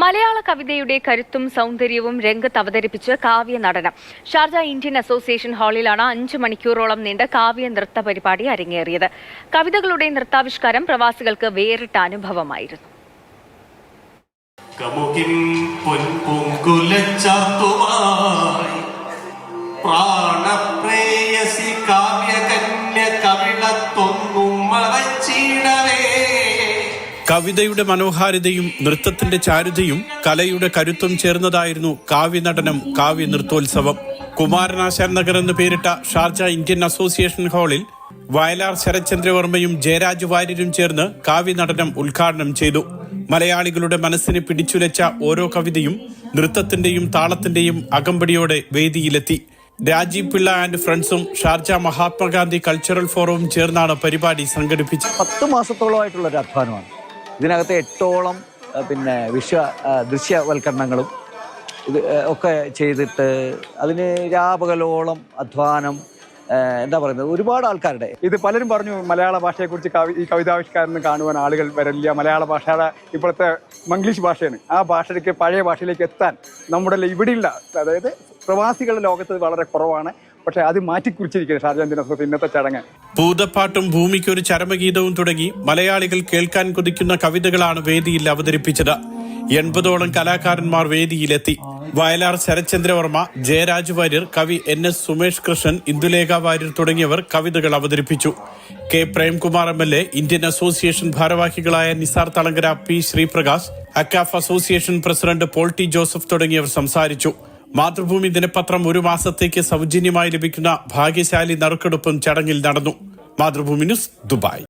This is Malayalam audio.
മലയാള കവിതയുടെ കരുത്തും സൗന്ദര്യവും രംഗത്ത് അവതരിപ്പിച്ച് കാവ്യ നടനം. ഷാർജ ഇന്ത്യൻ അസോസിയേഷൻ ഹാളിലാണ് 5 മണിക്കൂറോളം നീണ്ട കാവ്യ നൃത്ത പരിപാടി അരങ്ങേറിയത്. കവിതകളുടെ നൃത്താവിഷ്കാരം പ്രവാസികൾക്ക് വേറിട്ട അനുഭവമായിരുന്നു. കവിതയുടെ മനോഹാരിതയും നൃത്തത്തിന്റെ ചാരുതയും കലയുടെ കരുത്തും ചേർന്നതായിരുന്നു കാവ്യനടനം, കാവ്യ നൃത്തോത്സവം. കുമാരനാശാൻ നഗർ എന്ന് പേരിട്ട ഷാർജ ഇന്ത്യൻ അസോസിയേഷൻ ഹാളിൽ വയലാർ ശരത്ചന്ദ്രവർമ്മയും ജയരാജ് വാര്യരും ചേർന്ന് കാവ്യനടനം ഉദ്ഘാടനം ചെയ്തു. മലയാളികളുടെ മനസ്സിനെ പിടിച്ചുലച്ച ഓരോ കവിതയും നൃത്തത്തിന്റെയും താളത്തിന്റെയും അകമ്പടിയോടെ വേദിയിലെത്തി. രാജീവ് പിള്ള ആൻഡ് ഫ്രണ്ട്സും ഷാർജ മഹാത്മാഗാന്ധി കൾച്ചറൽ ഫോറവും ചേർന്നാണ് പരിപാടി സംഘടിപ്പിച്ചത്. 10 മാസത്തോളമായിട്ടുള്ള ഒരു അധ്വാനമാണ്. ഇതിനകത്ത് 8ഓളം ദൃശ്യവൽക്കരണങ്ങളും ഇത് ഒക്കെ ചെയ്തിട്ട് അതിന് രാപകലോളം അധ്വാനം, എന്താ പറയുന്നത്, ഒരുപാട് ആൾക്കാരുടെ ഇത് പലരും പറഞ്ഞു മലയാള ഭാഷയെക്കുറിച്ച് ഈ കവിതാവിഷ്കാരം കാണുവാൻ ആളുകൾ വരില്ല. മലയാള ഭാഷയുടെ ഇപ്പോഴത്തെ മംഗ്ലീഷ് ഭാഷയാണ്. ആ ഭാഷയിലേക്ക്, പഴയ ഭാഷയിലേക്ക് എത്താൻ നമ്മുടെ ഇവിടെയുള്ള, അതായത് പ്രവാസികളുടെ ലോകത്ത് വളരെ കുറവാണ്. പക്ഷെ അത് മാറ്റിക്കുറിച്ചിരിക്കുന്നത് ഷാർജ ഇന്ത്യൻ അസോസിയേഷൻ ഇന്നത്തെ ചടങ്ങ്. ഭൂതപ്പാട്ടും ഭൂമിക്കൊരു ചരമഗീതവും തുടങ്ങി മലയാളികൾ കേൾക്കാൻ കൊതിക്കുന്ന കവിതകളാണ് വേദിയിൽ അവതരിപ്പിച്ചത്. 80ഓളം കലാകാരന്മാർ വേദിയിലെത്തി. വയലാർ ശരത്ചന്ദ്രവർമ്മ, ജയരാജ് വാര്യർ, കവി NS സുമേഷ് കൃഷ്ണൻ, ഇന്ദുലേഖ വാര്യർ തുടങ്ങിയവർ കവിതകൾ അവതരിപ്പിച്ചു. K Premkumar MLA, Indian association ഭാരവാഹികളായ Nisar Thalangara, P Sreeprakash, Akcaf association president Paul T Joseph തുടങ്ങിയവർ സംസാരിച്ചു. മാതൃഭൂമി ദിനപത്രം 1 മാസത്തേക്ക് സൗജന്യമായി ലഭിക്കുന്ന ഭാഗ്യശാലി നറുക്കെടുപ്പും ചടങ്ങിൽ നടന്നു. Mathrubhumi news, Dubai.